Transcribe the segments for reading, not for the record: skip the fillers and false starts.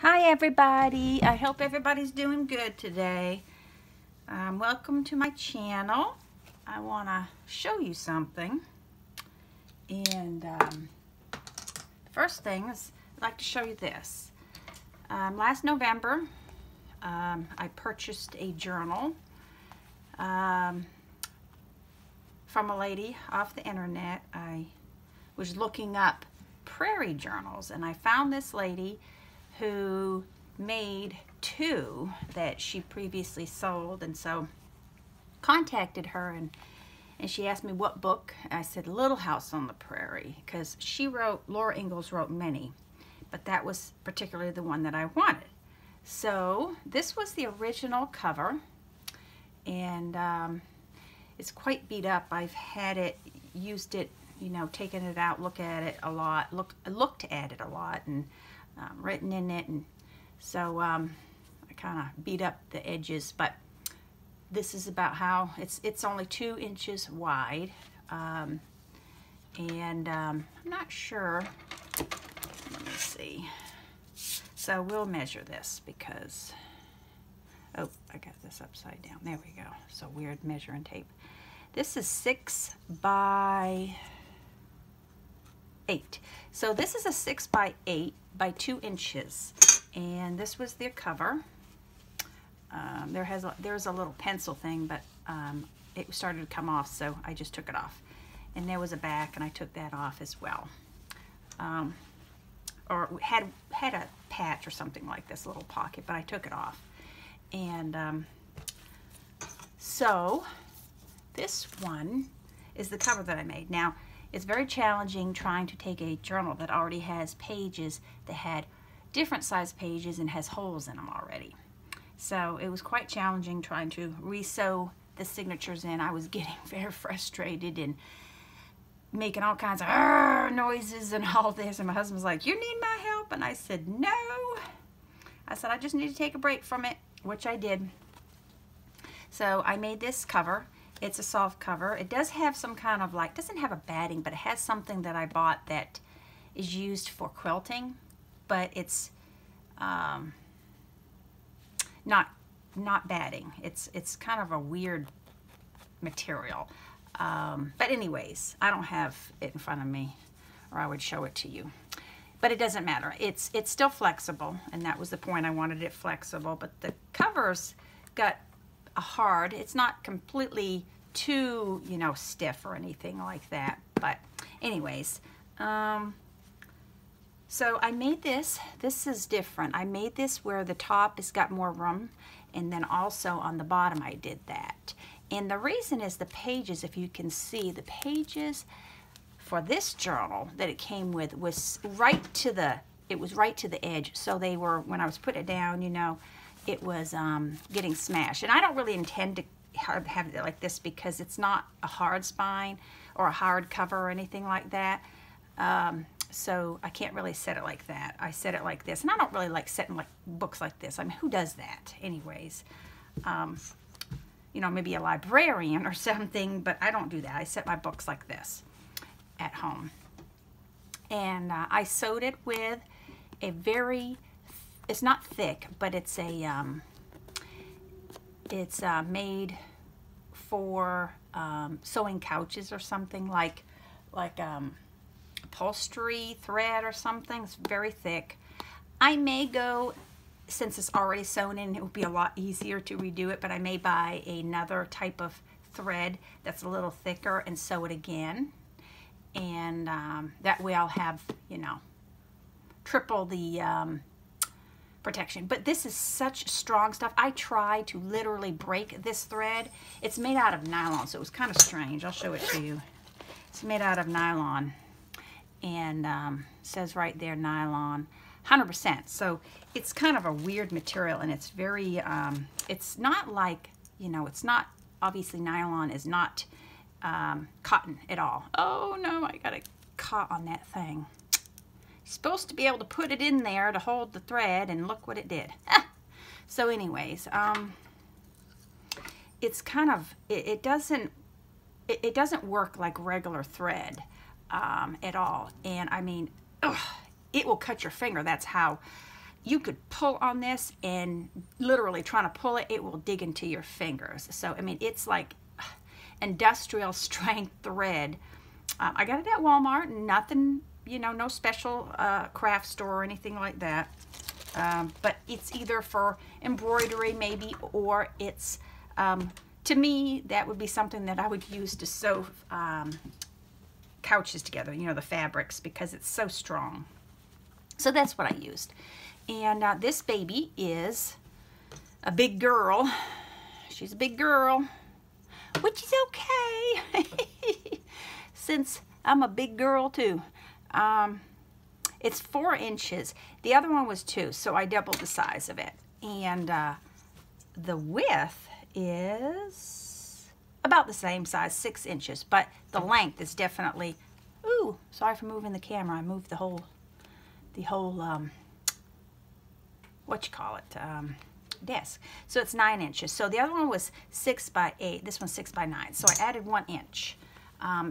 Hi everybody, I hope everybody's doing good today. Welcome to my channel. I want to show you something, and the first thing is I'd like to show you this. Last November I purchased a journal from a lady off the internet. I was looking up prairie journals and I found this lady who made two that she previously sold, and so contacted her and she asked me what book. I said Little House on the Prairie, because Laura Ingalls wrote many, but that was particularly the one that I wanted. So this was the original cover, and it's quite beat up. I've had it, used it, you know, taken it out, looked at it a lot, and written in it, and so I kind of beat up the edges, but this is about how it's only 2 inches wide, and I'm not sure, let me see, so we'll measure this because, oh, I got this upside down, there we go, so weird measuring tape. This is 6 by 8. So this is a 6 by 8 by 2 inches, and this was their cover. There's a little pencil thing, but it started to come off, so I just took it off. And there was a back, and I took that off as well. Or had a patch or something like this, a little pocket, but I took it off. And so this one is the cover that I made. Now, it's very challenging trying to take a journal that already has pages that had different size pages and has holes in them already. So it was quite challenging trying to re-sew the signatures in. I was getting very frustrated and making all kinds of noises and all this, and my husband was like, "You need my help?" And I said, "No." I said, "I just need to take a break from it," which I did. So I made this cover. It's a soft cover. It does have some kind of like, doesn't have a batting, but it has something that I bought that is used for quilting, but it's not batting. It's kind of a weird material. But anyways, I don't have it in front of me, or I would show it to you. But it doesn't matter. It's still flexible, and that was the point. I wanted it flexible, but the cover's got a hard, it's not completely too, you know, stiff or anything like that, but anyways, so I made this is different. I made this where the top has got more room, and then also on the bottom I did that. And the reason is the pages, if you can see, the pages for this journal that it came with was right to the edge, so they were, when I was putting it down, you know, it was getting smashed. And I don't really intend to have it like this because it's not a hard spine or a hard cover or anything like that. So I can't really set it like that. I set it like this, and I don't really like setting like books like this. I mean, who does that anyways? You know, maybe a librarian or something, but I don't do that. I set my books like this at home. And I sewed it with a very, it's not thick, but it's a it's made for sewing couches or something, like upholstery thread or something. It's very thick. I may go, since it's already sewn in, it would be a lot easier to redo it, but I may buy another type of thread that's a little thicker and sew it again, and that way I'll have, you know, triple the protection. But this is such strong stuff. I tried to literally break this thread. It's made out of nylon, so it was kind of strange. I'll show it to you. It's made out of nylon, and says right there nylon 100%. So it's kind of a weird material, and it's very it's not like, you know, it's not, obviously nylon is not cotton at all. Oh no, I got it caught on that thing. Supposed to be able to put it in there to hold the thread, and look what it did. So anyways, it's kind of, it doesn't work like regular thread at all. And I mean, it will cut your finger. That's how you could pull on this and literally trying to pull it, it will dig into your fingers. So, I mean, it's like industrial strength thread. I got it at Walmart, nothing, you know, no special craft store or anything like that. But it's either for embroidery maybe, or it's, to me, that would be something that I would use to sew couches together, you know, the fabrics, because it's so strong. So that's what I used. And this baby is a big girl. She's a big girl, which is okay, since I'm a big girl too. It's 4 inches. The other one was 2, so I doubled the size of it. And the width is about the same size, 6 inches, but the length is definitely, ooh, sorry for moving the camera. I moved the whole what you call it, desk. So it's 9 inches. So the other one was 6 by 8. This one's 6 by 9. So I added 1 inch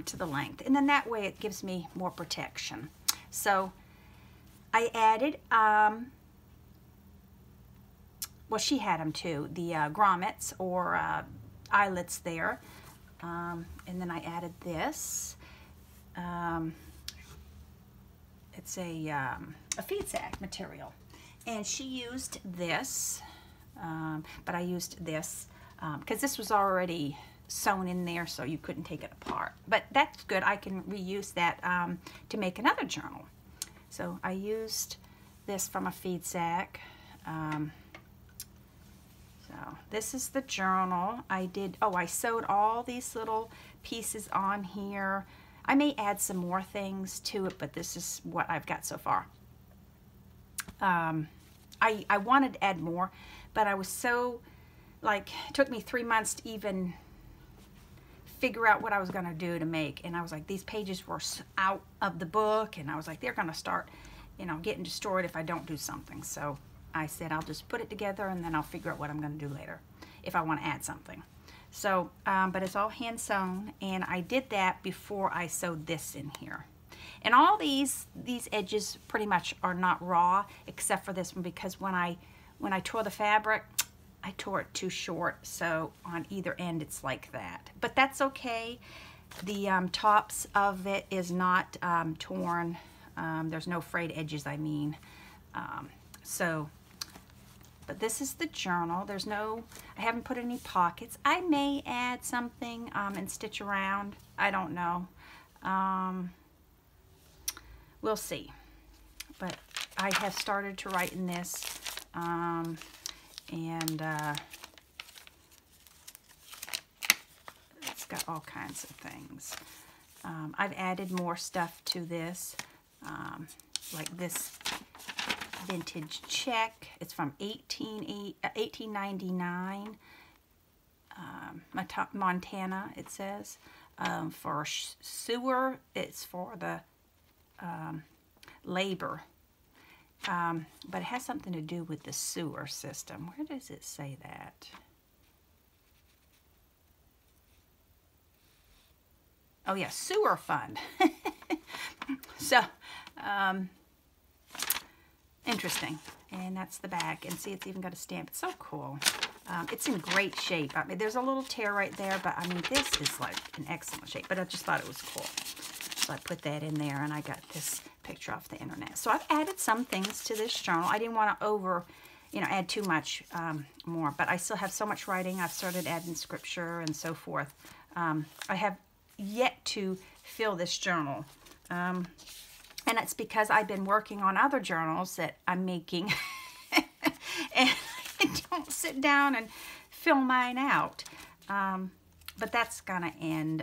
to the length, and then that way it gives me more protection. So I added, well, she had them too, the grommets or eyelets there, and then I added this. It's a feed sack material, and she used this, but I used this because this was already sewn in there, so you couldn't take it apart. But that's good. I can reuse that to make another journal. So I used this from a feed sack. So this is the journal. I sewed all these little pieces on here. I may add some more things to it, but this is what I've got so far. I wanted to add more, but I was so, like, it took me 3 months to even figure out what I was going to do to make. And I was like, these pages were out of the book, and I was like, they're going to start, you know, getting destroyed if I don't do something. So I said, I'll just put it together, and then I'll figure out what I'm going to do later if I want to add something. So, but it's all hand sewn, and I did that before I sewed this in here. And all these edges pretty much are not raw, except for this one, because when I tore the fabric, I tore it too short, so on either end it's like that. But that's okay. The tops of it is not torn. There's no frayed edges, I mean. But this is the journal. There's no, I haven't put any pockets. I may add something and stitch around. I don't know. We'll see. But I have started to write in this. It's got all kinds of things. I've added more stuff to this, like this vintage check. It's from 1899, Montana, it says. For sewer, it's for the labor. But it has something to do with the sewer system. Where does it say that? Oh yeah, sewer fund. So, interesting. And that's the back. And see, it's even got a stamp. It's so cool. It's in great shape. I mean, there's a little tear right there, but I mean, this is like in excellent shape. But I just thought it was cool. So I put that in there, and I got this picture off the internet. So I've added some things to this journal. I didn't want to add too much more, but I still have so much writing. I've started adding scripture and so forth. I have yet to fill this journal. And it's because I've been working on other journals that I'm making. And I don't sit down and fill mine out. But that's going to end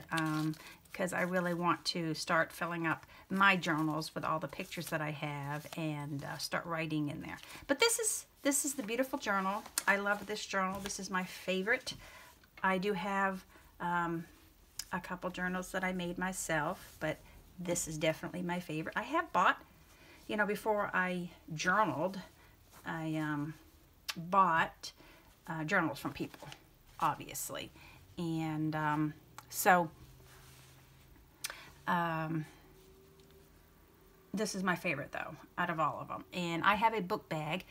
because I really want to start filling up my journals with all the pictures that I have and start writing in there. But this is the beautiful journal. I love this journal. This is my favorite. I do have a couple journals that I made myself, but this is definitely my favorite. I have bought, before I journaled, I bought journals from people, obviously. And this is my favorite though, out of all of them. And I have a book bag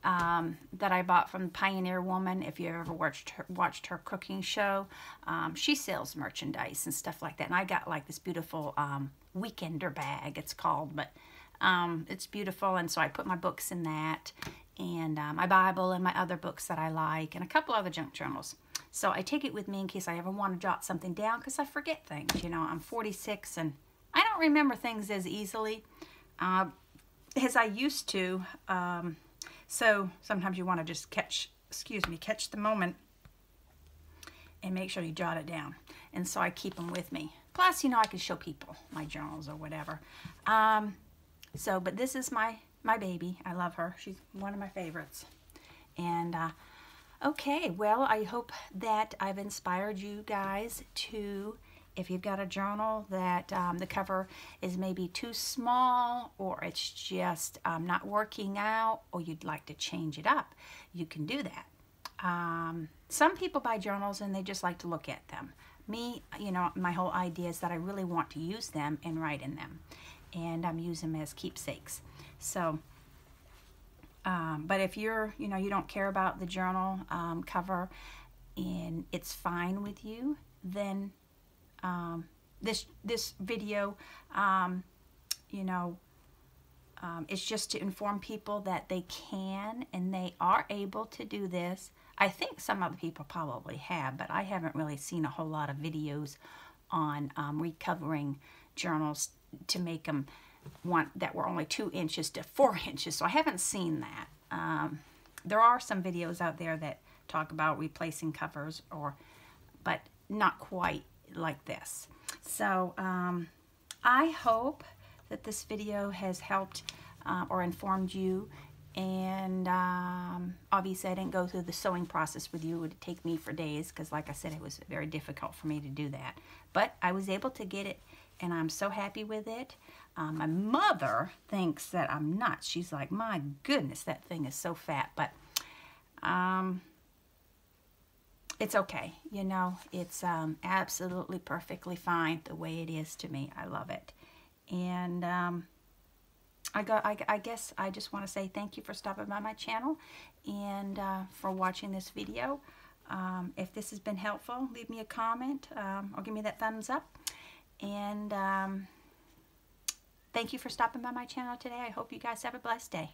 that I bought from Pioneer Woman. If you ever watched her cooking show, she sells merchandise and stuff like that. And I got like this beautiful weekender bag, it's called, but it's beautiful. And so I put my books in that, and my Bible and my other books that I like, and a couple other junk journals. So I take it with me in case I ever want to jot something down, because I forget things. You know, I'm 46 and I don't remember things as easily as I used to. So sometimes you want to just catch the moment and make sure you jot it down. And so I keep them with me. Plus, you know, I can show people my journals or whatever. But this is my baby. I love her. She's one of my favorites. And okay, well, I hope that I've inspired you guys to, if you've got a journal that the cover is maybe too small, or it's just not working out, or you'd like to change it up, you can do that. Some people buy journals and they just like to look at them. Me, you know, my whole idea is that I really want to use them and write in them. And I'm using them as keepsakes. So, but if you're, you know, you don't care about the journal cover and it's fine with you, then this video, you know, it's just to inform people that they can and they are able to do this. I think some other people probably have, but I haven't really seen a whole lot of videos on recovering journals to make them one that were only 2 inches to 4 inches. So I haven't seen that. There are some videos out there that talk about replacing covers, but not quite like this. So I hope that this video has helped or informed you. And obviously I didn't go through the sewing process with you. It would take me for days, because like I said, it was very difficult for me to do that. But I was able to get it, and I'm so happy with it. My mother thinks that I'm nuts. She's like, my goodness, that thing is so fat. But it's okay. You know, it's absolutely perfectly fine the way it is to me. I love it. And I guess I just want to say thank you for stopping by my channel and for watching this video. If this has been helpful, leave me a comment or give me that thumbs up. And thank you for stopping by my channel today. I hope you guys have a blessed day.